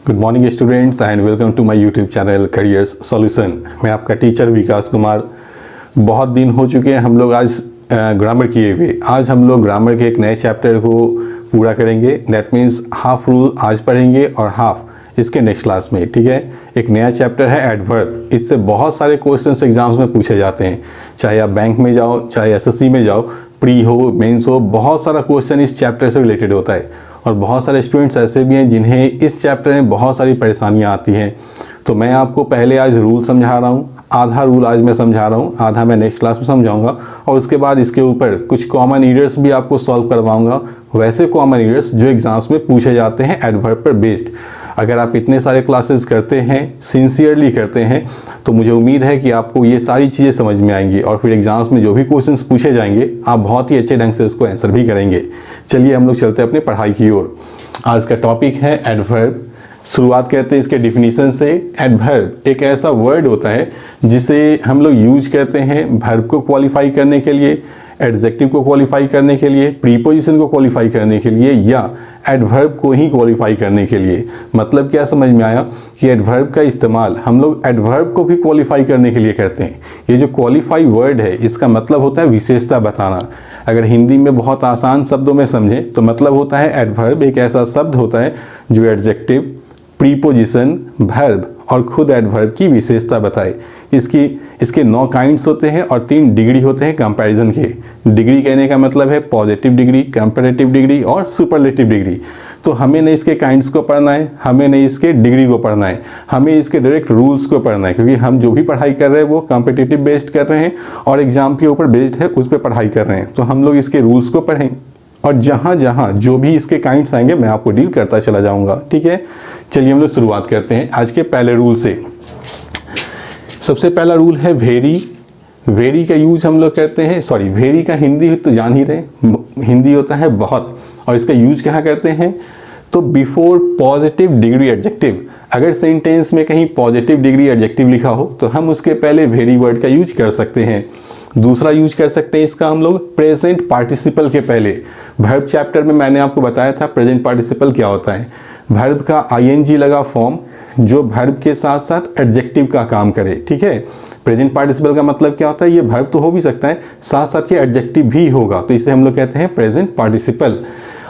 Good morning students and welcome to my YouTube channel careers solution. मैं आपका teacher विकास कुमार। बहुत दिन हो चुके हैं हम लोग आज ग्रामर किए हुए। आज हम लोग ग्रामर के एक नए चैप्टर को पूरा करेंगे। दैट मीन्स हाफ रूल आज पढ़ेंगे और हाफ इसके नेक्स्ट क्लास में। ठीक है, एक नया चैप्टर है एडवर्ब। इससे बहुत सारे क्वेश्चंस एग्जाम्स में पूछे जाते हैं, चाहे आप बैंक में जाओ, चाहे एसएससी में जाओ, प्री हो, मेंस हो, बहुत सारा क्वेश्चन इस चैप्टर से रिलेटेड होता है। और बहुत सारे स्टूडेंट्स ऐसे भी हैं जिन्हें इस चैप्टर में बहुत सारी परेशानियां आती हैं। तो मैं आपको पहले आज रूल समझा रहा हूँ, आधा रूल आज मैं समझा रहा हूँ, आधा मैं नेक्स्ट क्लास में समझाऊंगा। और उसके बाद इसके ऊपर कुछ कॉमन एरर्स भी आपको सॉल्व करवाऊंगा, वैसे कॉमन एरर्स जो एग्जाम्स में पूछे जाते हैं एडवर्ब पर बेस्ड। अगर आप इतने सारे क्लासेस करते हैं, सिंसियरली करते हैं, तो मुझे उम्मीद है कि आपको ये सारी चीज़ें समझ में आएंगी और फिर एग्जाम्स में जो भी क्वेश्चंस पूछे जाएंगे आप बहुत ही अच्छे ढंग से उसको आंसर भी करेंगे। चलिए हम लोग चलते हैं अपने पढ़ाई की ओर। आज का टॉपिक है एडवर्ब। शुरुआत करते हैं इसके डिफिनीशन से। एडवर्ब एक ऐसा वर्ड होता है जिसे हम लोग यूज करते हैं वर्ब को क्वालिफाई करने के लिए, एडजेक्टिव को क्वालिफाई करने के लिए, प्रीपोजिशन को क्वालिफाई करने के लिए, या एडवर्ब को ही क्वालिफाई करने के लिए। मतलब क्या समझ में आया कि एडवर्ब का इस्तेमाल हम लोग एडवर्ब को भी क्वालिफाई करने के लिए करते हैं। ये जो क्वालिफाई वर्ड है इसका मतलब होता है विशेषता बताना। अगर हिंदी में बहुत आसान शब्दों में समझें तो मतलब होता है एडवर्ब एक ऐसा शब्द होता है जो एडजेक्टिव, प्रीपोजिशन, वर्ब और खुद एडवर्ब की विशेषता बताए। इसके 9 काइंड्स होते हैं और 3 डिग्री होते हैं कंपैरिजन के। डिग्री कहने का मतलब है पॉजिटिव डिग्री, कंपैरेटिव डिग्री और सुपरलेटिव डिग्री। तो हमें नहीं इसके काइंड्स को पढ़ना है, हमें नहीं इसके डिग्री को पढ़ना है, हमें इसके डायरेक्ट रूल्स को पढ़ना है, क्योंकि हम जो भी पढ़ाई कर रहे हैं वो कॉम्पिटिटिव बेस्ड कर रहे हैं और एग्जाम के ऊपर बेस्ड है, उस पर पढ़ाई कर रहे हैं। तो हम लोग इसके रूल्स को पढ़ें और जहाँ जहाँ जो भी इसके काइंड्स आएंगे मैं आपको डील करता चला जाऊँगा। ठीक है, चलिए हम लोग शुरुआत करते हैं आज के पहले रूल से। सबसे पहला रूल है वेरी। वेरी का यूज हम लोग करते हैं, सॉरी वेरी का हिंदी तो जान ही रहे, हिंदी होता है बहुत, और इसका यूज कहाँ करते हैं तो बिफोर पॉजिटिव डिग्री एडजेक्टिव। अगर सेंटेंस में कहीं पॉजिटिव डिग्री एडजेक्टिव लिखा हो तो हम उसके पहले वेरी वर्ड का यूज कर सकते हैं। दूसरा यूज कर सकते हैं इसका हम लोग प्रेजेंट पार्टिसिपल के पहले। वर्ब चैप्टर में मैंने आपको बताया था प्रेजेंट पार्टिसिपल क्या होता है। वर्ब का आईएनजी लगा फॉर्म जो वर्ब के साथ साथ एडजेक्टिव का काम करे। ठीक है, प्रेजेंट पार्टिसिपल का मतलब क्या होता है, ये वर्ब तो हो भी सकता है, साथ साथ ये एडजेक्टिव भी होगा, तो इसे हम लोग कहते हैं प्रेजेंट पार्टिसिपल।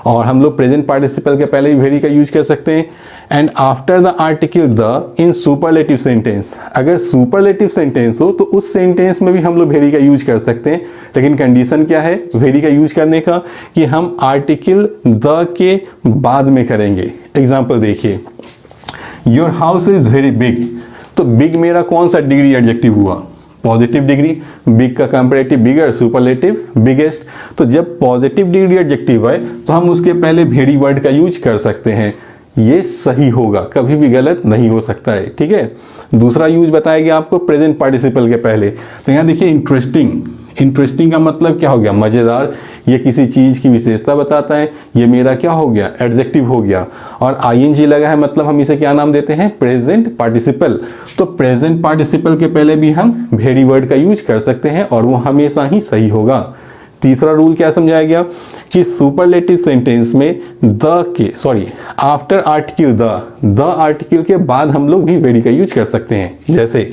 और हम लोग प्रेजेंट पार्टिसिपल के पहले ही वेरी का यूज कर सकते हैं। And after the article the in superlative sentence. अगर सुपरलेटिव सेंटेंस हो तो उस सेंटेंस में भी हम लोग वेरी का यूज कर सकते हैं, लेकिन कंडीशन क्या है वेरी का यूज करने का कि हम आर्टिकल द के बाद में करेंगे। एग्जाम्पल देखिए, your house is very big. तो बिग मेरा कौन सा डिग्री एडजेक्टिव हुआ, पॉजिटिव डिग्री। बिग का कंपैरेटिव बिगर, सुपरलेटिव बिगेस्ट। तो जब पॉजिटिव डिग्री एडजेक्टिव है तो हम उसके पहले वेरी वर्ड का यूज कर सकते हैं। ये सही होगा, कभी भी गलत नहीं हो सकता है। ठीक है, दूसरा यूज बताया गया आपको प्रेजेंट पार्टिसिपल के पहले। तो यहाँ देखिए इंटरेस्टिंग। इंटरेस्टिंग का मतलब क्या हो गया, मजेदार। ये किसी चीज की विशेषता बताता है, ये मेरा क्या हो गया, एडजेक्टिव हो गया। और आईएनजी लगा है मतलब हम इसे क्या नाम देते हैं, प्रेजेंट पार्टिसिपल। तो प्रेजेंट पार्टिसिपल के पहले भी हम वेरी वर्ड का यूज कर सकते हैं और वो हमेशा ही सही होगा। तीसरा रूल क्या समझाया गया कि सुपरलेटिव सेंटेंस में आफ्टर आर्टिकल द आर्टिकल के बाद हम लोग भी वेरी का यूज कर सकते हैं। जैसे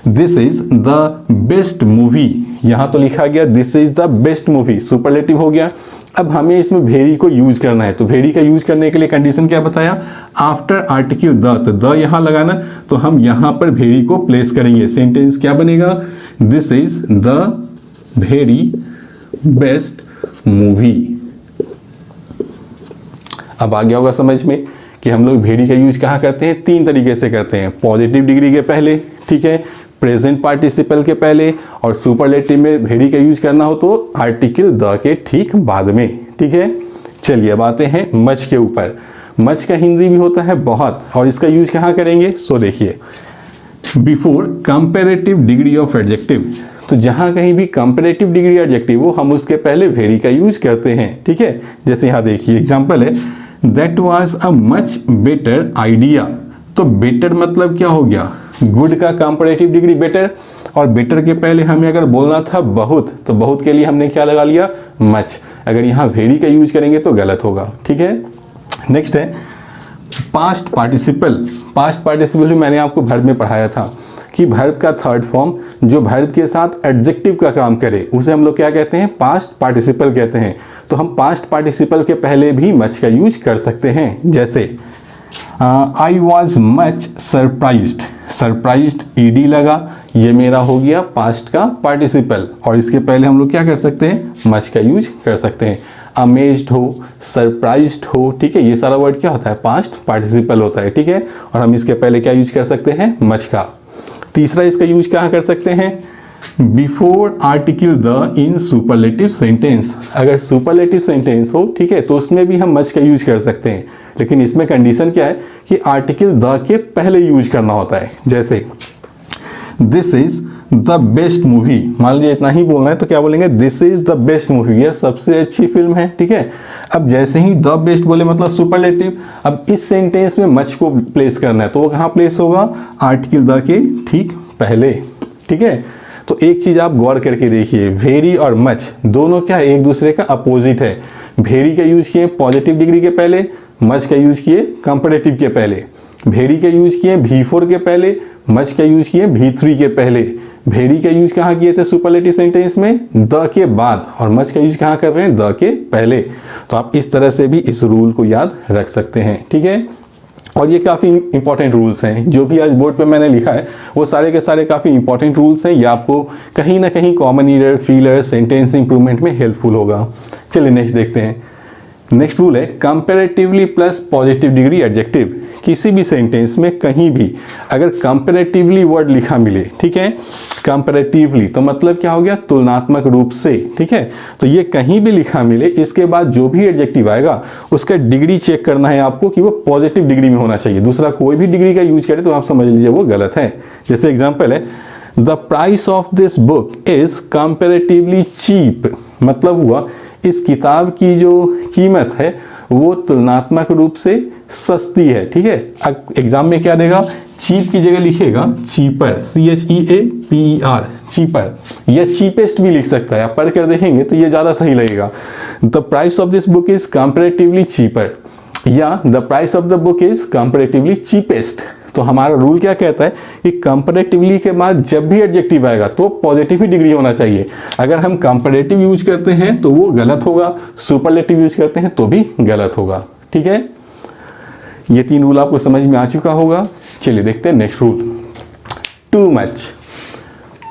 this is the best movie, यहां तो लिखा गया this is the best movie, superlative हो गया। अब हमें इसमें वेरी को यूज करना है, तो वेरी का यूज करने के लिए कंडीशन क्या बताया, आफ्टर आर्टिकल द, तो द यहां लगाना, तो हम यहां पर वेरी को प्लेस करेंगे। सेंटेंस क्या बनेगा, this is the very best movie. अब आ गया होगा समझ में कि हम लोग वेरी का यूज कहाँ करते हैं, 3 तरीके से करते हैं। पॉजिटिव डिग्री के पहले, ठीक है, प्रेजेंट पार्टिसिपल के पहले, और सुपरलेटिव में वेरी का यूज करना हो तो आर्टिकल द के ठीक बाद में। ठीक है, चलिए अब आते हैं मच के ऊपर। मच का हिंदी भी होता है बहुत, और इसका यूज कहाँ करेंगे, सो देखिए before comparative degree of adjective. तो जहां कहीं भी कंपैरेटिव डिग्री एडजेक्टिव हो हम उसके पहले वेरी का यूज करते हैं। ठीक है, जैसे यहां देखिए एग्जांपल है, that was a much better idea. तो बेटर मतलब क्या हो गया, गुड का कंपैरेटिव डिग्री बेटर, और बेटर के पहले हमें अगर बोलना था बहुत, तो बहुत के लिए हमने क्या लगा लिया, मच। अगर यहाँ वेरी का यूज करेंगे तो गलत होगा। ठीक है, नेक्स्ट है पास्ट पार्टिसिपल भी मैंने आपको वर्ब में पढ़ाया था कि वर्ब का थर्ड फॉर्म जो वर्ब के साथ एडजेक्टिव का काम करे उसे हम लोग क्या कहते हैं, पास्ट पार्टिसिपल कहते हैं। तो हम पास्ट पार्टिसिपल के पहले भी मच का यूज कर सकते हैं। जैसे I was much surprised ED लगा, ये मेरा हो गया पास्ट का पार्टिसिपल और इसके पहले हम लोग क्या कर सकते हैं, मच का यूज कर सकते हैं। अमेज्ड हो, सरप्राइज्ड हो, ठीक है, ये सारा वर्ड क्या होता है, पास्ट पार्टिसिपल होता है, ठीक है। और हम इसके पहले क्या यूज कर सकते हैं, मच का। तीसरा इसका यूज कहाँ कर सकते हैं, before article the in superlative sentence. अगर सुपरलेटिव सेंटेंस हो, ठीक है, तो उसमें भी हम मच का यूज कर सकते हैं, लेकिन इसमें कंडीशन क्या है कि आर्टिकल द के पहले यूज करना होता है। जैसे this is the best movie, मान लीजिए इतना ही बोलना है तो क्या बोलेंगे, this is the best movie, यह सबसे अच्छी फिल्म है, ठीक है। अब जैसे ही द बेस्ट बोले मतलब सुपरलेटिव, अब इस सेंटेंस में मच को प्लेस करना है तो वो कहाँ प्लेस होगा, आर्टिकल द के ठीक पहले, ठीक है। तो एक चीज आप गौर करके देखिए, वेरी और मच दोनों क्या है, एक दूसरे का अपोजिट है। वेरी का यूज किए पॉजिटिव डिग्री के पहले, मच का यूज किए कंपैरेटिव के पहले। वेरी का यूज किए V4 के पहले, मच का यूज किए V3 के पहले। वेरी का यूज कहाँ किए थे सुपरलेटिव सेंटेंस में, द के बाद, और मच का यूज कहाँ कर रहे हैं, द के पहले। तो आप इस तरह से भी इस रूल को याद रख सकते हैं, ठीक है। और ये काफ़ी इंपॉर्टेंट रूल्स हैं, जो भी आज बोर्ड पे मैंने लिखा है वो सारे के सारे काफ़ी इंपॉर्टेंट रूल्स हैं। ये आपको कहीं ना कहीं common error, feeler, sentence improvement में हेल्पफुल होगा। चलिए नेक्स्ट देखते हैं। नेक्स्ट रूल है comparatively plus positive degree adjective. किसी भी सेंटेंस में कहीं भी अगर कंपैरेटिवली वर्ड लिखा मिले, ठीक है, कंपैरेटिवली तो मतलब क्या हो गया, तुलनात्मक रूप से, ठीक है। तो ये कहीं भी लिखा मिले, इसके बाद जो भी एडजेक्टिव आएगा उसका डिग्री चेक करना है आपको कि वो पॉजिटिव डिग्री में होना चाहिए। दूसरा कोई भी डिग्री का यूज करे तो आप समझ लीजिए वो गलत है। जैसे एग्जाम्पल है, the price of this book is comparatively cheap, मतलब हुआ इस किताब की जो कीमत है वो तुलनात्मक रूप से सस्ती है, ठीक है। अब एग्जाम में क्या देगा, चीप की जगह लिखेगा चीपर, CHEAPER, चीपर, या चीपेस्ट भी लिख सकता है। आप पढ़ कर देखेंगे तो ये ज़्यादा सही लगेगा। The price of this book is comparatively cheaper, या the price of the book is comparatively cheapest. तो हमारा रूल क्या कहता है कि कंपैरेटिवली के बाद जब भी एडजेक्टिव आएगा तो पॉजिटिव ही डिग्री होना चाहिए। अगर हम कंपैरेटिव यूज करते हैं तो वो गलत होगा, सुपरलेटिव यूज करते हैं तो भी गलत होगा, ठीक है। ये 3 रूल आपको समझ में आ चुका होगा। चलिए देखते हैं next rule, too much.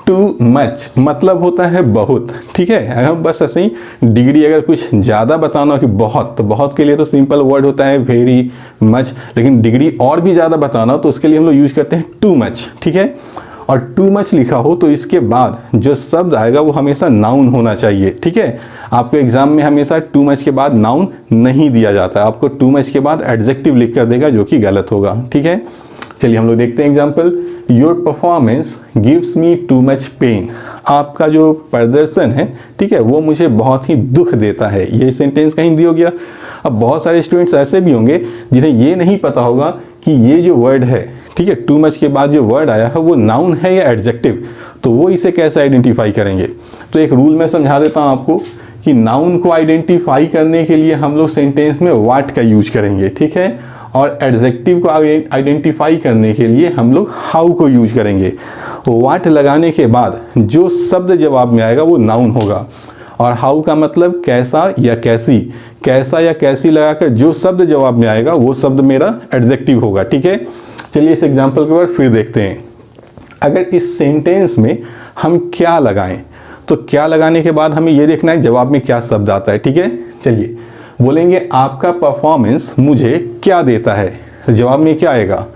Too much मतलब होता है बहुत, ठीक है। अगर बस ऐसे ही डिग्री अगर कुछ ज़्यादा बताना हो कि बहुत, तो बहुत के लिए तो सिंपल वर्ड होता है वेरी मच, लेकिन डिग्री और भी ज़्यादा बताना हो तो उसके लिए हम लोग यूज करते हैं टू मच, ठीक है। और टू मच लिखा हो तो इसके बाद जो शब्द आएगा वो हमेशा नाउन होना चाहिए, ठीक है। आपको एग्जाम में हमेशा टू मच के बाद नाउन नहीं दिया जाता, आपको टू मच के बाद एडजेक्टिव लिख कर देगा, जो कि गलत होगा, ठीक है। चलिए हम लोग देखते हैं example, your performance gives me too much pain. आपका जो प्रदर्शन है, ठीक है, वो मुझे बहुत ही दुख देता है। ये सेंटेंस का हिंदी हो गया। अब बहुत सारे स्टूडेंट्स ऐसे भी होंगे जिन्हें ये नहीं पता होगा कि ये जो वर्ड है, ठीक है, टू मच के बाद जो वर्ड आया है वो नाउन है या एडजेक्टिव, तो वो इसे कैसे आइडेंटिफाई करेंगे। तो एक रूल मैं समझा देता हूँ आपको कि नाउन को आइडेंटिफाई करने के लिए हम लोग सेंटेंस में व्हाट का यूज करेंगे, ठीक है, और एडजेक्टिव को आइडेंटिफाई करने के लिए हम लोग हाउ को यूज करेंगे। व्हाट लगाने के बाद जो शब्द जवाब में आएगा वो नाउन होगा, और हाउ का मतलब कैसा या कैसी, कैसा या कैसी लगाकर जो शब्द जवाब में आएगा वो शब्द मेरा एडजेक्टिव होगा, ठीक है। चलिए इस एग्जाम्पल के बाद फिर देखते हैं। अगर इस सेंटेंस में हम क्या लगाएं, तो क्या लगाने के बाद हमें यह देखना है जवाब में क्या शब्द आता है, ठीक है। चलिए बोलेंगे आपका परफॉर्मेंस मुझे क्या देता है, तो जवाब में क्या आएगा,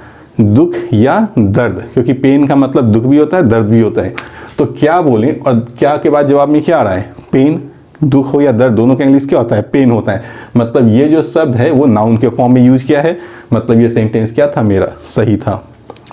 दुख या दर्द, क्योंकि पेन का मतलब दुख भी होता है दर्द भी होता है। तो क्या बोलें, और क्या के बाद जवाब में क्या आ रहा है, पेन, दुख हो या दर्द दोनों का इंग्लिश क्या होता है, पेन होता है। मतलब ये जो शब्द है वो नाउन के फॉर्म में यूज किया है, मतलब ये सेंटेंस क्या था, मेरा सही था।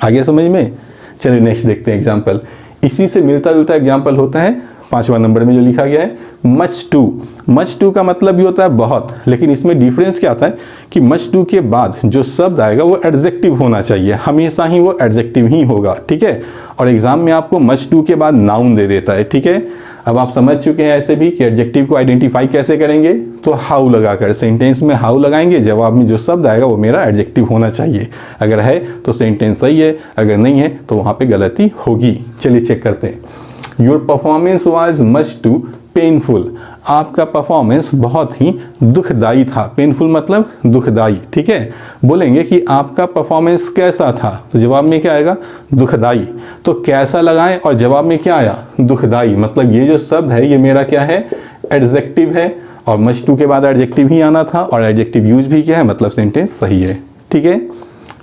आगे समझ में। चलिए नेक्स्ट देखते हैं एग्जाम्पल। इसी से मिलता जुलता एग्जाम्पल होता है 5वां नंबर में जो लिखा गया है, मच टू। मच टू का मतलब भी होता है बहुत, लेकिन इसमें डिफरेंस क्या आता है कि मच टू के बाद जो शब्द आएगा वो एडजेक्टिव होना चाहिए, हमेशा ही वो एडजेक्टिव ही होगा, ठीक है। और एग्जाम में आपको मच टू के बाद नाउन दे देता है, ठीक है। अब आप समझ चुके हैं ऐसे भी कि एडजेक्टिव को आइडेंटिफाई कैसे करेंगे, तो हाउ लगाकर सेंटेंस में हाउ लगाएंगे, जवाब में जो शब्द आएगा वो मेरा एडजेक्टिव होना चाहिए। अगर है तो सेंटेंस सही है, अगर नहीं है तो वहाँ पे गलती होगी। चलिए चेक करते हैं। Your performance was much too painful, आपका परफॉर्मेंस बहुत ही दुखदाई था। पेनफुल मतलब दुखदाई, ठीक है। बोलेंगे कि आपका परफॉर्मेंस कैसा था, तो जवाब में क्या आएगा, दुखदाई। तो कैसा लगाएं और जवाब में क्या आया, दुखदाई। मतलब ये जो शब्द है ये मेरा क्या है, एडजेक्टिव है, और मच टू के बाद एडजेक्टिव ही आना था, और एडजेक्टिव यूज भी क्या है, मतलब सेंटेंस सही है, ठीक है।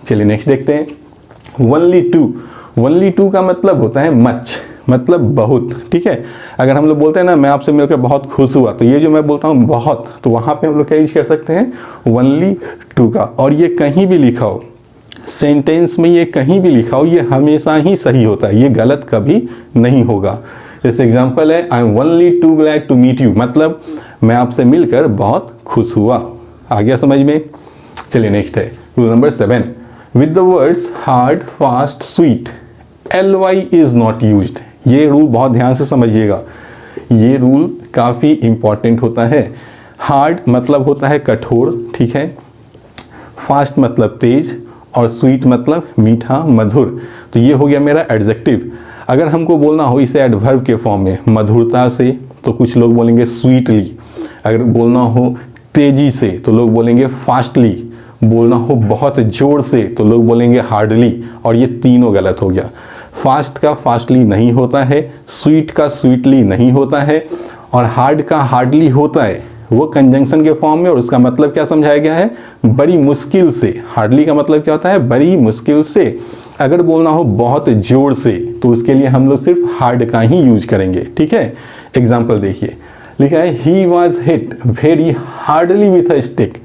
चलिए नेक्स्ट देखते हैं। वनली टू, वनली टू का मतलब होता है मच, मतलब बहुत, ठीक है। अगर हम लोग बोलते हैं ना मैं आपसे मिलकर बहुत खुश हुआ, तो ये जो मैं बोलता हूँ बहुत, तो वहाँ पे हम लोग क्या यूज कर सकते हैं, वनली टू का। और ये कहीं भी लिखा हो सेंटेंस में, ये कहीं भी लिखा हो, ये हमेशा ही सही होता है, ये गलत कभी नहीं होगा। जैसे एग्जाम्पल है, I am only too glad to meet you, मतलब मैं आपसे मिलकर बहुत खुश हुआ। आ गया समझ में। चलिए नेक्स्ट है rule number 7, with the words hard fast sweet ly is not used. ये रूल बहुत ध्यान से समझिएगा, ये रूल काफ़ी इंपॉर्टेंट होता है। हार्ड मतलब होता है कठोर, ठीक है। फास्ट मतलब तेज, और स्वीट मतलब मीठा मधुर। तो ये हो गया मेरा एडजेक्टिव। अगर हमको बोलना हो इसे एडवर्ब के फॉर्म में, मधुरता से, तो कुछ लोग बोलेंगे स्वीटली। अगर बोलना हो तेजी से तो लोग बोलेंगे फास्टली। बोलना हो बहुत जोर से तो लोग बोलेंगे हार्डली। और ये तीनों गलत हो गया। फास्ट का फास्टली नहीं होता है, स्वीट का स्वीटली नहीं होता है, और हार्ड का हार्डली होता है, वो कंजंक्शन के फॉर्म में, और उसका मतलब क्या समझाया गया है, बड़ी मुश्किल से। हार्डली का मतलब क्या होता है, बड़ी मुश्किल से। अगर बोलना हो बहुत जोर से तो उसके लिए हम लोग सिर्फ हार्ड का ही यूज करेंगे, ठीक है। एग्जाम्पल देखिए, लिखा है he was hit very hardly with a stick.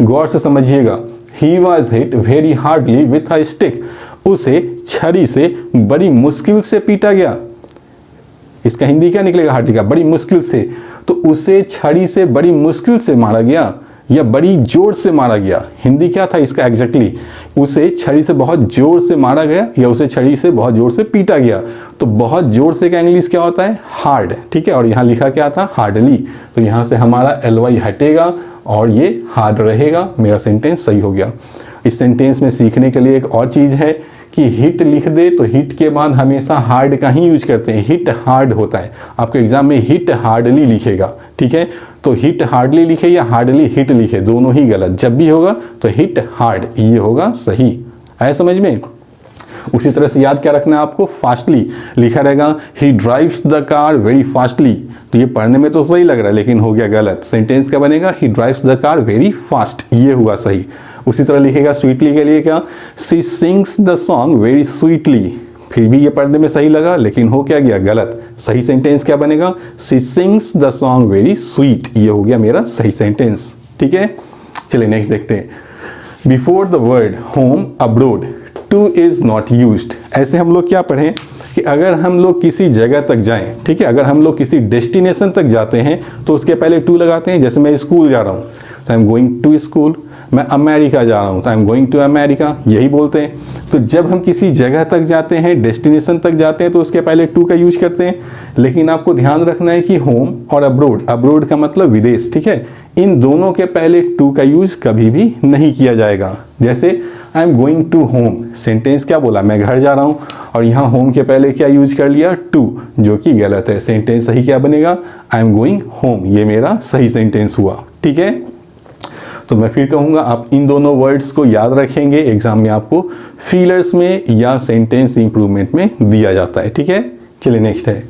गौर से समझिएगा, he was hit very hardly with a stick, उसे छड़ी से बड़ी मुश्किल से पीटा गया। इसका हिंदी क्या निकलेगा, हार्डली का, बड़ी मुश्किल से। तो उसे छड़ी से बड़ी मुश्किल से मारा गया, या बड़ी जोर से मारा गया। हिंदी क्या था इसका एग्जैक्टली, उसे छड़ी से बहुत जोर से मारा गया, या उसे छड़ी से बहुत जोर से पीटा गया। तो बहुत जोर से का इंग्लिश क्या होता है, हार्ड, ठीक है। और यहाँ लिखा क्या था, हार्डली। तो यहाँ से हमारा ly हटेगा और ये हार्ड रहेगा। मेरा सेंटेंस सही हो गया। इस सेंटेंस में सीखने के लिए एक और चीज़ है कि हिट लिख दे तो हिट के बाद हमेशा हार्ड का ही यूज करते हैं। हिट हार्ड होता है, आपके एग्जाम में हिट हार्डली लिखेगा, ठीक है। तो हिट हार्डली लिखे या हार्डली हिट लिखे, दोनों ही गलत। जब भी होगा तो हिट हार्ड, ये होगा सही। आया समझ में। उसी तरह से याद क्या रखना है आपको, फास्टली लिखा रहेगा, ही drives the car very fastly. तो ये पढ़ने में तो सही लग रहा है लेकिन हो गया गलत। सेंटेंस क्या बनेगा, ही drives the car very fast, ये हुआ सही। उसी तरह लिखेगा स्वीटली के लिए क्या, she sings the song very sweetly. फिर भी ये पढ़ने में सही लगा लेकिन हो क्या गया, गलत। सही सेंटेंस क्या बनेगा, she sings the song very sweet, ये हो गया मेरा सही सेंटेंस, ठीक है। चलिए नेक्स्ट देखते हैं। Before the word home abroad two is not used. ऐसे हम लोग क्या पढ़ें कि अगर हम लोग किसी जगह तक जाएं, ठीक है, अगर हम लोग किसी डेस्टिनेशन तक जाते हैं तो उसके पहले टू लगाते हैं। जैसे मैं स्कूल जा रहा हूँ तो I am going to school, मैं अमेरिका जा रहा हूँ तो I am going to America, यही बोलते हैं। तो जब हम किसी जगह तक जाते हैं, डेस्टिनेशन तक जाते हैं, तो उसके पहले टू का यूज करते हैं। लेकिन आपको ध्यान रखना है कि होम और अब्रोड, अब्रोड का मतलब विदेश, ठीक है, इन दोनों के पहले टू का यूज कभी भी नहीं किया जाएगा। जैसे I am going to home, sentence क्या बोला, मैं घर जा रहा हूँ, और यहाँ होम के पहले क्या यूज कर लिया, टू, जो कि गलत है। सेंटेंस सही क्या बनेगा, आई एम गोइंग होम, ये मेरा सही सेंटेंस हुआ, ठीक है। तो मैं फिर कहूँगा आप इन दोनों वर्ड्स को याद रखेंगे, एग्जाम में आपको फीलर्स में या सेंटेंस इंप्रूवमेंट में दिया जाता है, ठीक है। चलिए नेक्स्ट है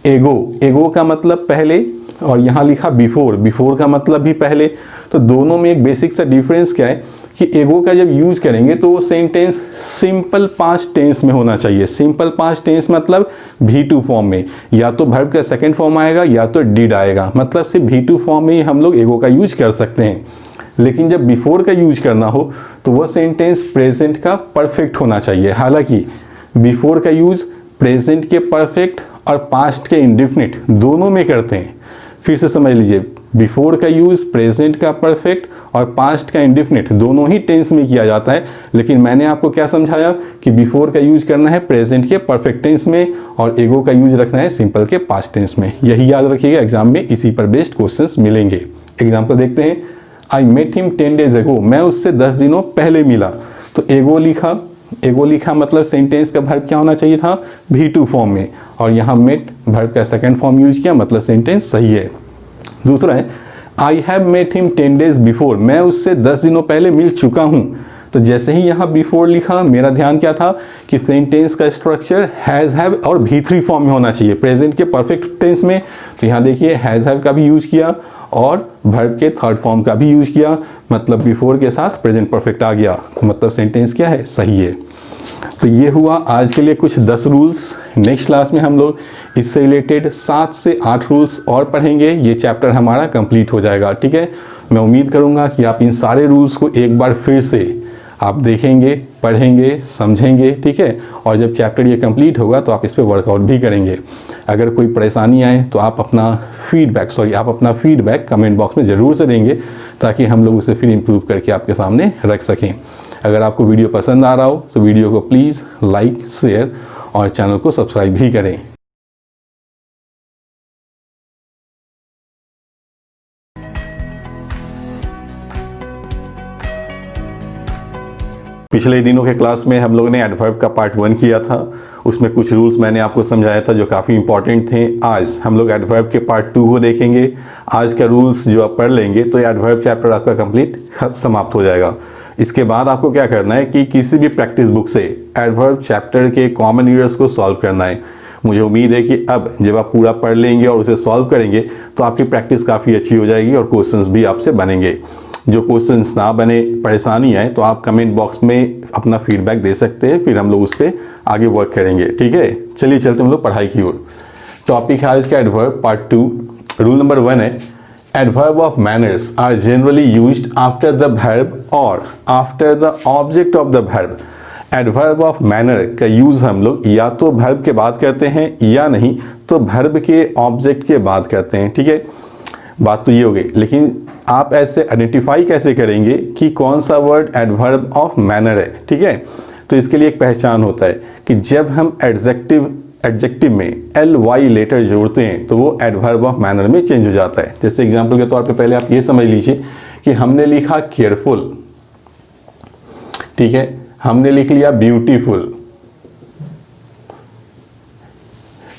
एगो। एगो का मतलब पहले, और यहाँ लिखा बिफोर, बिफोर का मतलब भी पहले। तो दोनों में एक बेसिक सा डिफरेंस क्या है कि एगो का जब यूज करेंगे तो वो सेंटेंस सिंपल पास्ट टेंस में होना चाहिए। सिंपल पास्ट टेंस मतलब V2 फॉर्म में, या तो वर्ब का सेकंड फॉर्म आएगा या तो डिड आएगा, मतलब सिर्फ V2 फॉर्म में ही हम लोग एगो का यूज कर सकते हैं। लेकिन जब बिफोर का यूज करना हो तो वह सेंटेंस प्रेजेंट का परफेक्ट होना चाहिए। हालांकि बिफोर का यूज प्रेजेंट के परफेक्ट और पास्ट के इंडेफिनिट दोनों में करते हैं। फिर से समझ लीजिए, बिफोर का यूज प्रेजेंट का परफेक्ट और पास्ट का इंडेफिनिट दोनों ही टेंस में किया जाता है, लेकिन मैंने आपको क्या समझाया कि बिफोर का यूज करना है प्रेजेंट के परफेक्ट टेंस में और एगो का यूज रखना है सिंपल के पास्ट टेंस में। यही याद रखिएगा, एग्जाम में इसी पर बेस्ड क्वेश्चंस मिलेंगे। एग्जाम्पल देखते हैं। I met him 10 days ago, मैं उससे 10 दिनों पहले मिला। तो एगो लिखा मतलब सेंटेंस का वर्ब क्या होना चाहिए था, V2 फॉर्म में, और यहाँ मेट वर्ब का सेकंड फॉर्म यूज किया, मतलब सेंटेंस सही है। दूसरा है I have met him 10 days before, मैं उससे 10 दिनों पहले मिल चुका हूँ। तो जैसे ही यहाँ बिफोर लिखा, मेरा ध्यान क्या था कि सेंटेंस का स्ट्रक्चर हैज हैव और V3 फॉर्म में होना चाहिए प्रेजेंट के परफेक्ट टेंस में। तो यहाँ देखिए हैज हैव का भी यूज किया और वर्ब के थर्ड फॉर्म का भी यूज किया, मतलब बिफोर के साथ प्रेजेंट परफेक्ट आ गया, मतलब सेंटेंस क्या है, सही है। तो ये हुआ आज के लिए कुछ 10 रूल्स। नेक्स्ट क्लास में हम लोग इससे रिलेटेड 7 से 8 रूल्स और पढ़ेंगे। ये चैप्टर हमारा कंप्लीट हो जाएगा, ठीक है। मैं उम्मीद करूँगा कि आप इन सारे रूल्स को एक बार फिर से आप देखेंगे, पढ़ेंगे, समझेंगे, ठीक है। और जब चैप्टर ये कंप्लीट होगा तो आप इस पर वर्कआउट भी करेंगे। अगर कोई परेशानी आए तो आप अपना फीडबैक कमेंट बॉक्स में ज़रूर से देंगे, ताकि हम लोग उसे फिर इम्प्रूव करके आपके सामने रख सकें। अगर आपको वीडियो पसंद आ रहा हो तो वीडियो को प्लीज़ लाइक, शेयर और चैनल को सब्सक्राइब भी करें। पिछले दिनों के क्लास में हम लोगों ने एडवर्ब का पार्ट 1 किया था, उसमें कुछ रूल्स मैंने आपको समझाया था जो काफ़ी इंपॉर्टेंट थे। आज हम लोग एडवर्ब के पार्ट 2 को देखेंगे। आज का रूल्स जो आप पढ़ लेंगे तो एडवर्ब चैप्टर आपका कंप्लीट समाप्त हो जाएगा। इसके बाद आपको क्या करना है कि किसी भी प्रैक्टिस बुक से एडवर्ब चैप्टर के कॉमन एरर्स को सॉल्व करना है। मुझे उम्मीद है कि अब जब आप पूरा पढ़ लेंगे और उसे सॉल्व करेंगे तो आपकी प्रैक्टिस काफ़ी अच्छी हो जाएगी और क्वेश्चंस भी आपसे बनेंगे। जो क्वेश्चंस ना बने, परेशानी आए, तो आप कमेंट बॉक्स में अपना फीडबैक दे सकते हैं, फिर हम लोग उस पर आगे वर्क करेंगे, ठीक है। चलिए चलते हम लोग पढ़ाई की ओर। टॉपिक है आज का एडवर्ब पार्ट 2। रूल नंबर 1 है adverb of manners are generally used after the verb और after the object of the verb. Adverb of manner का यूज हम लोग या तो वर्ब के बाद करते हैं या नहीं तो वर्ब के ऑब्जेक्ट के बाद करते हैं, ठीक है। बात तो ये हो गई, लेकिन आप ऐसे आइडेंटिफाई कैसे करेंगे कि कौन सा वर्ड एडवर्ब ऑफ मैनर है, ठीक है। तो इसके लिए एक पहचान होता है कि जब हम एडजेक्टिव में ly लेटर जोड़ते हैं तो वो एडवर्ब ऑफ मैनर में चेंज हो जाता है। जैसे एग्जांपल के तौर पे पहले आप ये समझ लीजिए कि हमने लिखा केयरफुल, ठीक है, हमने लिख लिया ब्यूटीफुल,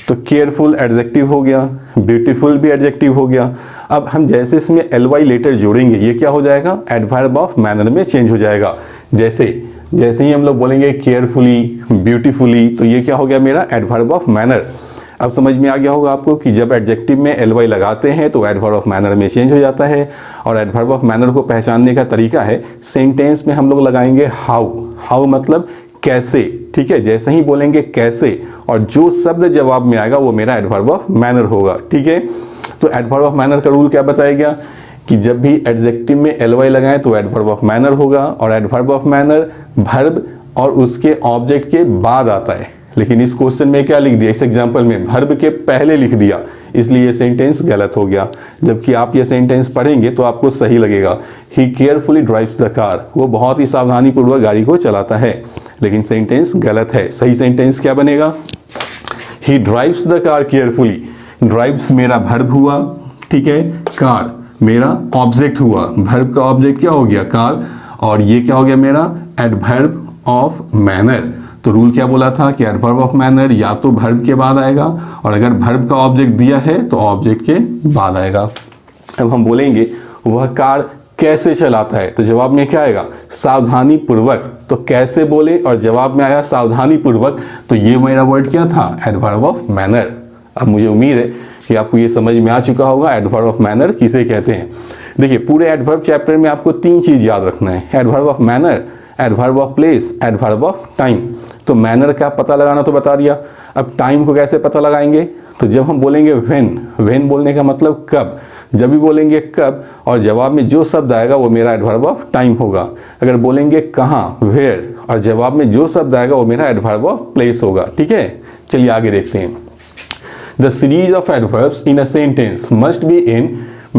तो केयरफुल एडजेक्टिव हो गया, ब्यूटीफुल भी एडजेक्टिव हो गया। अब हम जैसे इसमें ly लेटर जोड़ेंगे ये क्या हो जाएगा, एडवर्ब ऑफ मैनर में चेंज हो जाएगा। जैसे ही हम लोग बोलेंगे केयरफुली, ब्यूटीफुली, तो ये क्या हो गया मेरा एडवर्ब ऑफ मैनर। अब समझ में आ गया होगा आपको कि जब एडजेक्टिव में ly लगाते हैं तो एडवर्ब ऑफ मैनर में चेंज हो जाता है। और एडवर्ब ऑफ मैनर को पहचानने का तरीका है, सेंटेंस में हम लोग लगाएंगे हाउ मतलब कैसे, ठीक है। जैसे ही बोलेंगे कैसे और जो शब्द जवाब में आएगा वो मेरा एडवर्ब ऑफ मैनर होगा, ठीक है। तो एडवर्ब ऑफ मैनर का रूल क्या बताया गया कि जब भी एडजेक्टिव में ly लगाएं तो एडवर्ब ऑफ मैनर होगा, और एडवर्ब ऑफ मैनर वर्ब और उसके ऑब्जेक्ट के बाद आता है। लेकिन इस क्वेश्चन में क्या लिख दिया, इस एग्जांपल में वर्ब के पहले लिख दिया, इसलिए ये सेंटेंस गलत हो गया। जबकि आप ये सेंटेंस पढ़ेंगे तो आपको सही लगेगा। ही केयरफुली ड्राइव्स द कार, वो बहुत ही सावधानी पूर्वक गाड़ी को चलाता है, लेकिन सेंटेंस गलत है। सही सेंटेंस क्या बनेगा, ही drives the car carefully. Drives मेरा वर्ब हुआ, ठीक है, कार मेरा ऑब्जेक्ट हुआ, वर्ब का ऑब्जेक्ट क्या हो गया कार, और ये क्या हो गया मेरा एडवर्ब ऑफ मैनर। तो रूल क्या बोला था कि एडवर्ब ऑफ मैनर या तो वर्ब के बाद आएगा, और अगर वर्ब का ऑब्जेक्ट दिया है तो ऑब्जेक्ट के बाद आएगा। अब हम बोलेंगे वह कार कैसे चलाता है, तो जवाब में क्या आएगा, सावधानी पूर्वक। तो कैसे बोले और जवाब में आया सावधानी पूर्वक, तो ये मेरा वर्ड क्या था, एडवर्ब ऑफ मैनर। अब मुझे उम्मीद है कि आपको ये समझ में आ चुका होगा एडवर्ब ऑफ मैनर किसे कहते हैं। देखिए पूरे एडवर्ब चैप्टर में आपको 3 चीज याद रखना है, adverb of manner, adverb of place, adverb of time. तो मैनर का पता लगाना तो बता दिया, अब टाइम को कैसे पता लगाएंगे, तो जब हम बोलेंगे व्हेन बोलने का मतलब कब, जब भी बोलेंगे कब और जवाब में जो शब्द आएगा वो मेरा एडवर्ब ऑफ टाइम होगा। अगर बोलेंगे कहाँ, वेयर, और जवाब में जो शब्द आएगा वो मेरा एडवर्ब ऑफ प्लेस होगा, ठीक है। चलिए आगे देखते हैं। The series of adverbs in a sentence must be in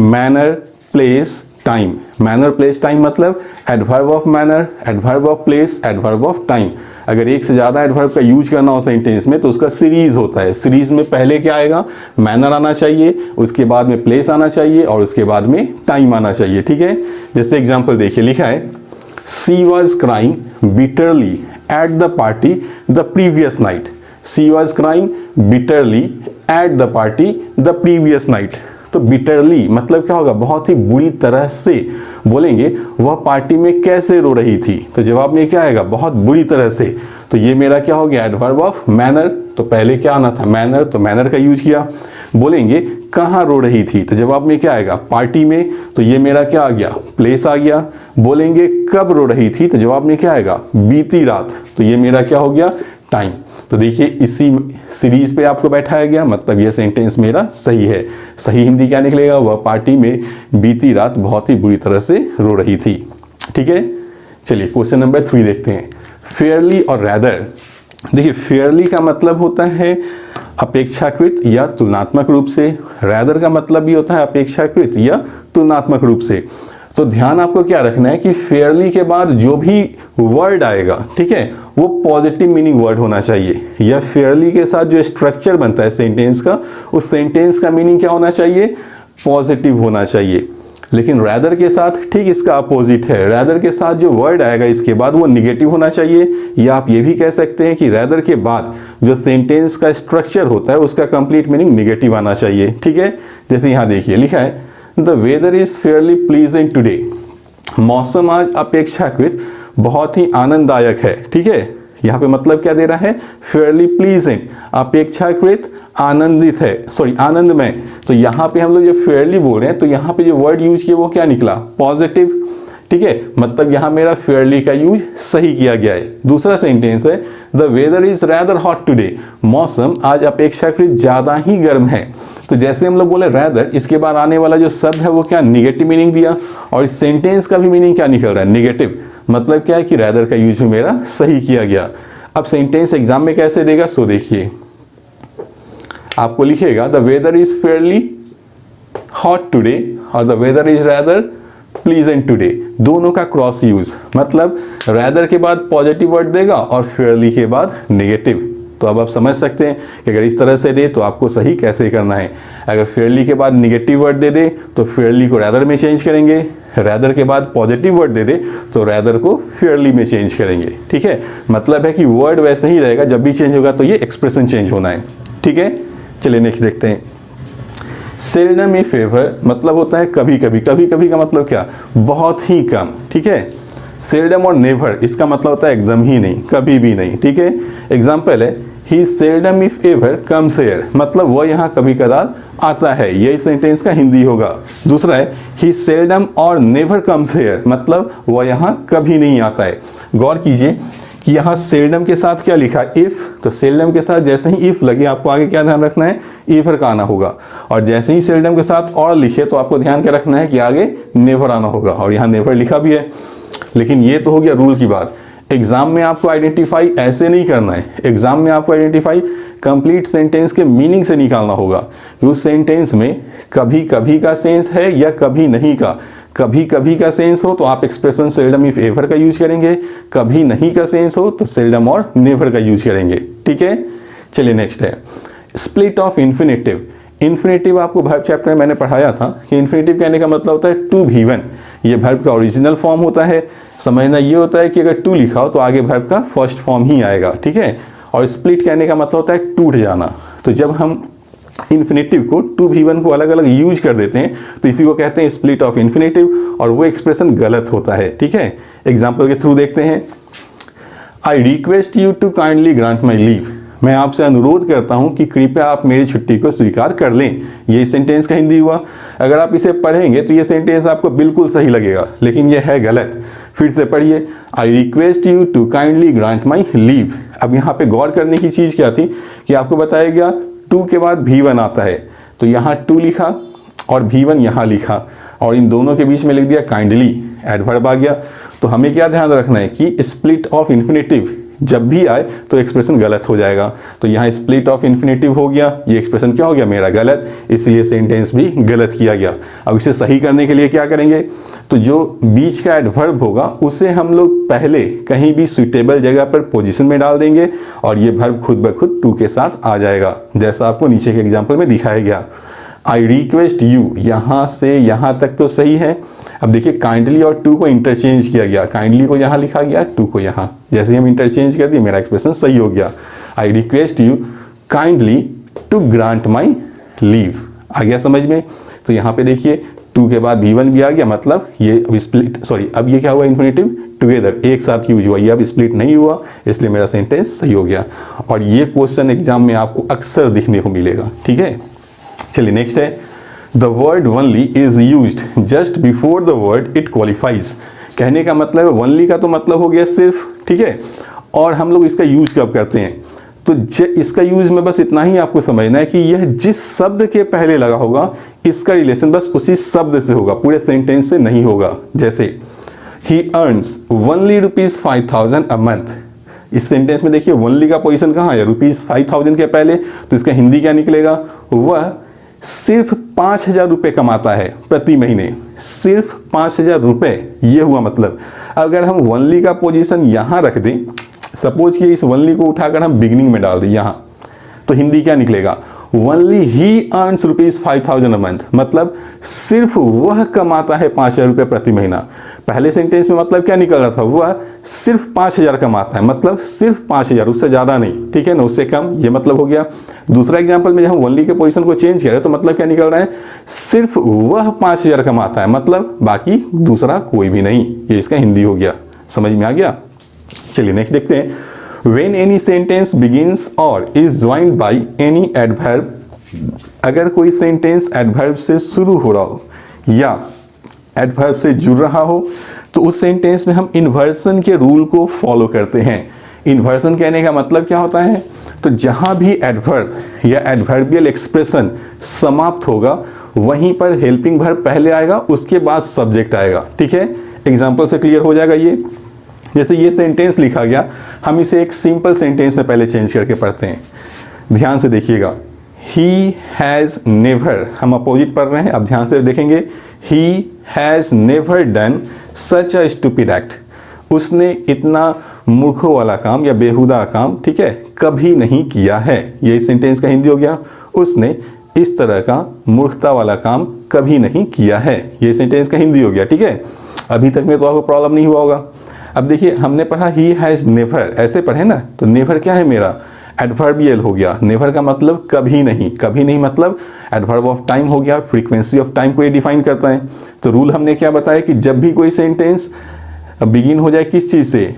manner, place, time. Manner place time मतलब adverb of manner, adverb of place, adverb of time. अगर एक से ज़्यादा एडवर्ब का यूज करना हो सेंटेंस में तो उसका सीरीज होता है। सीरीज में पहले क्या आएगा, मैनर आना चाहिए, उसके बाद में प्लेस आना चाहिए और उसके बाद में टाइम आना चाहिए। ठीक है, जैसे एग्जाम्पल देखिए, लिखा है she was crying bitterly at the party the previous night. She was crying bitterly at the party the previous night. तो बिटरली मतलब क्या होगा, बहुत ही बुरी तरह से। बोलेंगे वह पार्टी में कैसे रो रही थी, तो जवाब में क्या आएगा, बहुत बुरी तरह से। तो ये मेरा क्या हो गया, एडवर्ब ऑफ मैनर। तो पहले क्या आना था, मैनर, तो मैनर का यूज किया। बोलेंगे कहाँ रो रही थी, तो जवाब में क्या आएगा, पार्टी में। तो ये मेरा क्या आ गया, प्लेस आ गया। बोलेंगे कब रो रही थी, तो जवाब में क्या आएगा, बीती रात। तो ये मेरा क्या हो गया, टाइम। तो देखिए इसी सीरीज पे आपको बैठाया गया, मतलब ये सेंटेंस मेरा सही है। सही हिंदी क्या निकलेगा, वह पार्टी में बीती रात बहुत ही बुरी तरह से रो रही थी। ठीक है, चलिए क्वेश्चन नंबर 3 देखते हैं। फेयरली और रैदर। देखिए फेयरली का मतलब होता है अपेक्षाकृत या तुलनात्मक रूप से, रैदर का मतलब भी होता है अपेक्षाकृत या तुलनात्मक रूप से। तो ध्यान आपको क्या रखना है कि फेयरली के बाद जो भी वर्ड आएगा, ठीक है, वो पॉजिटिव मीनिंग वर्ड होना चाहिए। या फेयरली के साथ जो स्ट्रक्चर बनता है सेंटेंस का, उस सेंटेंस का मीनिंग क्या होना चाहिए, पॉजिटिव होना चाहिए। लेकिन रैदर के साथ ठीक इसका अपोजिट है। रैदर के साथ जो वर्ड आएगा इसके बाद वो निगेटिव होना चाहिए। या आप ये भी कह सकते हैं कि रैदर के बाद जो सेंटेंस का स्ट्रक्चर होता है उसका कंप्लीट मीनिंग निगेटिव आना चाहिए। ठीक है, जैसे यहाँ देखिए लिखा है the weather is fairly pleasing today. मौसम आज अपेक्षाकृत बहुत ही आनंददायक है। ठीक है, यहाँ पे मतलब क्या दे रहा है, फेयरली प्लीजिंग, अपेक्षाकृत आनंदित है, सॉरी आनंदमय। तो यहाँ पे हम लोग जो फेयरली बोल रहे हैं तो यहाँ पे जो वर्ड यूज किया वो क्या निकला, पॉजिटिव। ठीक है, मतलब यहाँ मेरा फेयरली का यूज सही किया गया है। दूसरा सेंटेंस है the weather is rather hot today. मौसम आज अपेक्षाकृत ज्यादा ही गर्म है। तो जैसे हम लोग बोले रैदर, इसके बाद आने वाला जो शब्द है वो क्या, निगेटिव मीनिंग दिया। और इस सेंटेंस का भी मीनिंग क्या निकल रहा है, निगेटिव। मतलब क्या है कि रैदर का यूज भी मेरा सही किया गया। अब सेंटेंस एग्जाम में कैसे देगा, सो देखिए आपको लिखेगा the weather is fairly hot today और the weather is rather pleasant today. दोनों का क्रॉस यूज, मतलब रैदर के बाद पॉजिटिव वर्ड देगा और फेयरली के बाद नेगेटिव। तो अब आप समझ सकते हैं कि अगर इस तरह से दे तो आपको सही कैसे करना है। अगर फेयरली के बाद निगेटिव वर्ड दे दे तो फेयरली को रैदर में चेंज करेंगे, रैदर के बाद पॉजिटिव वर्ड दे दे तो रैदर को फेयरली में चेंज करेंगे। ठीक है, मतलब है कि वर्ड वैसे ही रहेगा, जब भी चेंज होगा तो ये एक्सप्रेशन चेंज होना है। ठीक है, चलिए नेक्स्ट देखते हैं। सेल्डम इन फेवर मतलब होता है कभी कभी। कभी कभी का मतलब क्या, बहुत ही कम। ठीक है, सेल्डम और नेवर इसका मतलब होता है एकदम ही नहीं, कभी भी नहीं। ठीक है, एग्जाम्पल है he seldom if ever comes here, मतलब वह यहाँ कभी कदार आता है। यही सेंटेंस का हिंदी होगा। दूसरा है ही सेल्डम और नेवर कम्स हियर, मतलब वह यहाँ कभी नहीं आता है। गौर कीजिए कि यहाँ सेल्डम के साथ क्या लिखा है, इफ। तो सेल्डम के साथ जैसे ही इफ लगे आपको आगे क्या ध्यान रखना है, एवर का आना होगा। और जैसे ही सेल्डम के साथ और लिखे तो आपको ध्यान क्या रखना है कि आगे नेवर आना होगा। और यहाँ नेवर लिखा भी है। लेकिन ये तो हो गया रूल की बात। एग्जाम में आपको आइडेंटिफाई ऐसे नहीं करना है। एग्जाम में आपको आइडेंटिफाई कंप्लीट सेंटेंस के मीनिंग से निकालना होगा कि उस सेंटेंस में कभी कभी का सेंस है या कभी नहीं का। कभी कभी का सेंस हो तो आप एक्सप्रेशन सेल्डम इफ एवर का यूज करेंगे, कभी नहीं का सेंस हो तो सेल्डम और नेवर का यूज करेंगे। ठीक है, चलिए नेक्स्ट है स्प्लिट ऑफ इन्फिनेटिव। इन्फिनेटिव आपको वर्ब चैप्टर में मैंने पढ़ाया था कि इन्फिनेटिव कहने का मतलब होता है टू भी वन। ये वर्ब का ओरिजिनल फॉर्म होता है। समझना ये होता है कि अगर टू लिखा हो तो आगे वर्ब का फर्स्ट फॉर्म ही आएगा। ठीक है, और स्प्लिट कहने का मतलब होता है टूट जाना। तो जब हम इन्फिनेटिव को टू भी वन को अलग अलग यूज कर देते हैं तो इसी को कहते हैं स्प्लिट ऑफ इन्फिनेटिव, और वो एक्सप्रेशन गलत होता है। ठीक है, एग्जाम्पल के थ्रू देखते हैं। I request you to kindly grant my leave. मैं आपसे अनुरोध करता हूं कि कृपया आप मेरी छुट्टी को स्वीकार कर लें। ये सेंटेंस का हिंदी हुआ। अगर आप इसे पढ़ेंगे तो ये सेंटेंस आपको बिल्कुल सही लगेगा, लेकिन ये है गलत। फिर से पढ़िए, I request you to kindly grant my leave. अब यहाँ पे गौर करने की चीज़ क्या थी कि आपको बताया गया टू के बाद भी वन आता है, तो यहाँ टू लिखा और भी वन यहाँ लिखा और इन दोनों के बीच में लिख दिया काइंडली, एडवर्ब आ गया। तो हमें क्या ध्यान रखना है कि स्प्लिट ऑफ इन्फिनेटिव जब भी आए तो एक्सप्रेशन गलत हो जाएगा। तो यहाँ स्प्लिट ऑफ इन्फिनेटिव हो गया, ये एक्सप्रेशन क्या हो गया मेरा गलत, इसलिए सेंटेंस भी गलत किया गया। अब इसे सही करने के लिए क्या करेंगे, तो जो बीच का एडवर्ब होगा उसे हम लोग पहले कहीं भी सुइटेबल जगह पर पोजीशन में डाल देंगे और ये वर्ब खुद ब खुद टू के साथ आ जाएगा, जैसा आपको नीचे के एग्जाम्पल में दिखाया गया। आई रिक्वेस्ट यू, यहाँ से यहाँ तक तो सही है। अब देखिए काइंडली और टू को इंटरचेंज किया गया, काइंडली को यहाँ लिखा गया, टू को यहाँ, जैसे ही हम इंटरचेंज कर दिए मेरा एक्सप्रेशन सही हो गया। I request you kindly to grant my leave, आ गया समझ में। तो यहाँ पे देखिए टू के बाद V1 भी आ गया, मतलब ये अब स्प्लिट, सॉरी अब ये क्या हुआ इन्फिनेटिव टुगेदर, एक साथ यूज हुआ, ये अब स्प्लिट नहीं हुआ, इसलिए मेरा सेंटेंस सही हो गया। और ये क्वेश्चन एग्जाम में आपको अक्सर दिखने को मिलेगा, ठीक है। चलिए नेक्स्ट है, the word only is used just before the word it qualifies. कहने का मतलब है ओनली का तो मतलब हो गया सिर्फ, ठीक है, और हम लोग इसका यूज कब करते हैं, तो इसका यूज में बस इतना ही आपको समझना है कि यह जिस शब्द के पहले लगा होगा इसका रिलेशन बस उसी शब्द से होगा, पूरे सेंटेंस से नहीं होगा। जैसे ही अर्न्स ओनली ₹5,000 अ मंथ, इस सेंटेंस में देखिए ओनली का पोजीशन कहाँ है, ₹5,000 के पहले, तो इसका हिंदी क्या निकलेगा, वह सिर्फ 5,000 रुपये कमाता है प्रति महीने, सिर्फ 5,000 रुपये, ये हुआ मतलब। अगर हम ओनली का पोजीशन यहाँ रख दें, सपोज कि इस ओनली को उठाकर हम बिगिनिंग में डाल दें यहाँ, तो हिंदी क्या निकलेगा, only he earns ₹5,000 a month, मतलब सिर्फ वह कमाता है 5,000 रुपये प्रति महीना। पहले सेंटेंस में मतलब क्या निकल रहा था, वह सिर्फ 5,000 कमाता है, मतलब सिर्फ 5,000, उससे ज़्यादा नहीं, ठीक है ना, उससे कम, ये मतलब हो गया। दूसरा एग्जाम्पल में जब हम ओनली के पोजीशन को चेंज करें तो मतलब क्या निकल रहा है, सिर्फ वह 5,000 कमाता है, मतलब बाकी दूसरा कोई भी नहीं, ये इसका हिंदी हो गया। समझ में आ गया। चलिए नेक्स्ट देखते हैं, When any sentence begins or is joined by any adverb, अगर कोई सेंटेंस एडवर्ब से शुरू हो रहा हो या एडवर्ब से जुड़ रहा हो तो उस सेंटेंस में हम इन्वर्सन के रूल को फॉलो करते हैं। इन्वर्सन कहने का मतलब क्या होता है, तो जहां भी एडवर्ब या एडवर्बियल एक्सप्रेशन समाप्त होगा वहीं पर हेल्पिंग वर्ब पहले आएगा, उसके बाद सब्जेक्ट आएगा, ठीक है। एग्जाम्पल से क्लियर हो जाएगा ये। जैसे ये सेंटेंस लिखा गया, हम इसे एक सिंपल सेंटेंस में पहले चेंज करके पढ़ते हैं, ध्यान से देखिएगा। ही हैज़ नेवर, हम अपोजिट पढ़ रहे हैं, अब ध्यान से देखेंगे, he has never done such a stupid act, उसने इतना मूर्खों वाला काम या बेहुदा काम, ठीक है, कभी नहीं किया है। ये सेंटेंस का हिंदी हो गया, उसने इस तरह का मूर्खता वाला काम कभी नहीं किया है, ये सेंटेंस का हिंदी हो गया, ठीक है। अभी तक में तो आपको प्रॉब्लम नहीं हुआ होगा। अब देखिए हमने पढ़ा ही हैज़ नेवर, ऐसे पढ़े ना, तो नेवर क्या है मेरा, एडवर्बियल हो गया। नेवर का मतलब कभी नहीं, कभी नहीं मतलब एडवर्ब ऑफ टाइम हो गया, फ्रीक्वेंसी ऑफ टाइम को ये डिफाइन करता है। तो रूल हमने क्या बताया कि जब भी कोई सेंटेंस बिगिन हो जाए किस चीज़ से,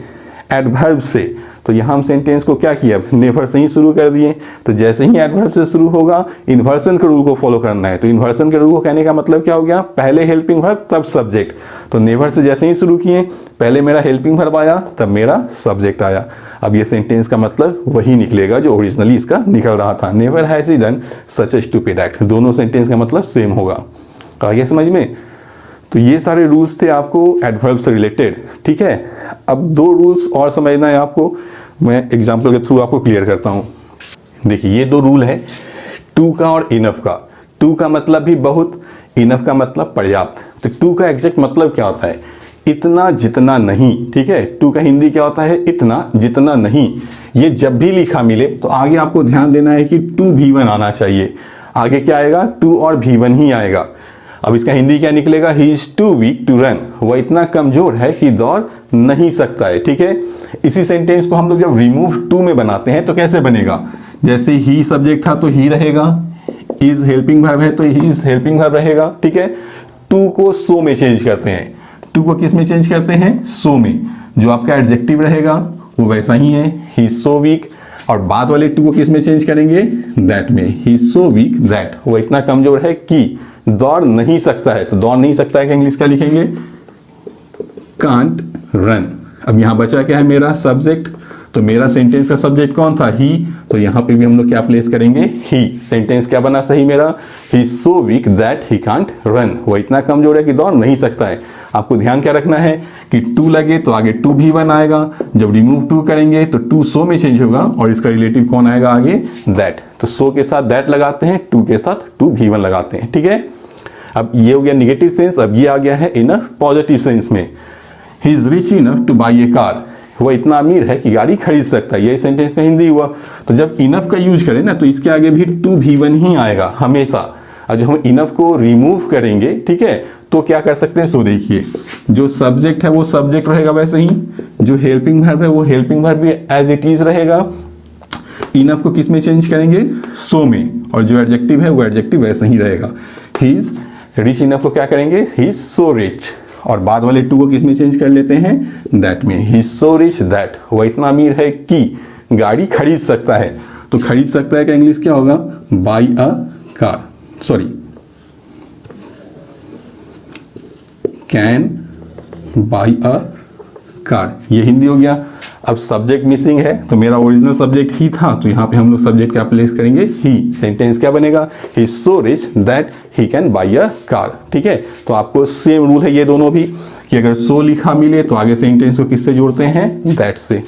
एडवर्ब से, तो यहाँ हम सेंटेंस को क्या किया, नेवर से ही शुरू कर दिए। तो जैसे ही एडवर्ब से शुरू होगा इन्वर्सन के रूल को फॉलो करना है। तो इन्वर्सन के रूल को कहने का मतलब क्या हो गया, पहले हेल्पिंग वर्ब तब सब्जेक्ट। तो नेवर से जैसे ही शुरू किए, पहले मेरा हेल्पिंग वर्ब आया तब मेरा सब्जेक्ट आया। अब ये सेंटेंस का मतलब वही निकलेगा जो ओरिजिनली इसका निकल रहा था, never has he done such a stupid act. दोनों सेंटेंस का मतलब सेम होगा। आ गया समझ में। तो ये सारे रूल्स थे आपको एडवर्ब से रिलेटेड, ठीक है। अब दो रूल्स और समझना है आपको, मैं एग्जाम्पल के थ्रू आपको क्लियर करता हूँ। देखिए ये दो रूल है, टू का और इनफ का। टू का मतलब भी बहुत, इनफ का मतलब पर्याप्त। तो टू का एग्जैक्ट मतलब क्या होता है, इतना जितना नहीं, ठीक है। टू का हिंदी क्या होता है, इतना जितना नहीं। ये जब भी लिखा मिले तो आगे आपको ध्यान देना है कि टू V1 आना चाहिए। आगे क्या आएगा, टू और V1 ही आएगा। अब इसका हिंदी क्या निकलेगा, he is too weak to run, वह इतना कमजोर है कि दौड़ नहीं सकता है, ठीक है। इसी सेंटेंस को हम लोग जब रिमूव टू में बनाते हैं तो कैसे बनेगा, जैसे ही सब्जेक्ट था तो ही रहेगा, इज हेल्पिंग वर्ब है तो ही इज हेल्पिंग वर्ब रहेगा, ठीक है। टू को सो में चेंज करते हैं, टू को किस में चेंज करते हैं, सो में। जो आपका एडजेक्टिव रहेगा वो वैसा ही है, ही सो वीक। और बाद वाले टू को किस में चेंज करेंगे, दैट में, ही सो वीक दैट, वो इतना कमजोर है कि दौड़ नहीं सकता है। तो दौड़ नहीं सकता है का इंग्लिश क्या लिखेंगे, कांट रन। अब यहां बचा क्या है मेरा, सब्जेक्ट। तो मेरा सेंटेंस का सब्जेक्ट कौन था? ही। तो यहाँ पे भी हम लोग क्या प्लेस करेंगे? ही। सेंटेंस क्या बना सही मेरा? He is so weak that he can't run. वो इतना कमजोर है कि दौड़ नहीं सकता है। आपको ध्यान क्या रखना है कि टू लगे तो आगे टू भी वन आएगा, जब रिमूव टू करेंगे तो टू सो में चेंज होगा और इसका रिलेटिव कौन आएगा आगे? दैट। तो सो के साथ दैट लगाते हैं, टू के साथ टू भी वन लगाते हैं। ठीक है, अब ये हो गया निगेटिव सेंस। अब ये आ गया है इनफ पॉजिटिव सेंस में। He is rich enough two by A car. वो इतना अमीर है कि गाड़ी खरीद सकता है। ये सेंटेंस का हिंदी हुआ। तो जब इनफ का यूज करें ना तो इसके आगे भी टू भी वन ही आएगा हमेशा। और जब हम इनफ को रिमूव करेंगे, ठीक है, तो क्या कर सकते हैं? सो देखिए, जो सब्जेक्ट है वो सब्जेक्ट रहेगा वैसे ही, जो हेल्पिंग वर्ब है वो हेल्पिंग वर्ब भी एज इट इज रहेगा। इनफ को किस में चेंज करेंगे? सो में। और जो एडजेक्टिव है वो एडजेक्टिव वैसे ही रहेगा। ही इज रिच इनफ को क्या करेंगे? He is so rich. और बाद वाले टू को किस में चेंज कर लेते हैं? दैट में। He is so rich that, वो इतना अमीर है कि गाड़ी खरीद सकता है। तो खरीद सकता है का इंग्लिश क्या होगा? By a car, sorry, can buy a car. ये हिंदी हो गया। अब सब्जेक्ट मिसिंग है तो मेरा ओरिजिनल सब्जेक्ट ही था, तो यहाँ पे हम लोग सब्जेक्ट क्या प्लेस करेंगे? ही। सेंटेंस क्या बनेगा? He is so rich that he can buy a car. ठीक है, तो आपको सेम रूल है ये दोनों भी, कि अगर सो लिखा मिले तो आगे सेंटेंस को किससे जोड़ते हैं? दैट से।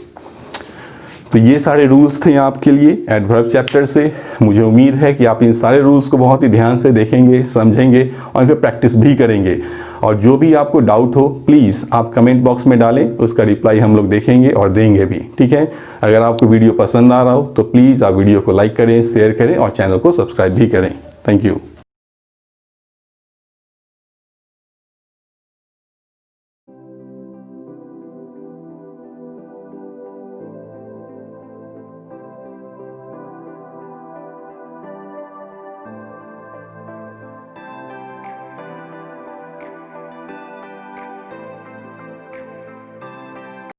तो ये सारे रूल्स थे आपके लिए एडवर्ब चैप्टर से। मुझे उम्मीद है कि आप इन सारे रूल्स को बहुत ही ध्यान से देखेंगे, समझेंगे और इन पर प्रैक्टिस भी करेंगे। और जो भी आपको डाउट हो प्लीज़ आप कमेंट बॉक्स में डालें, उसका रिप्लाई हम लोग देखेंगे और देंगे भी। ठीक है, अगर आपको वीडियो पसंद आ रहा हो तो प्लीज़ आप वीडियो को लाइक करें, शेयर करें और चैनल को सब्सक्राइब भी करें। Thank you.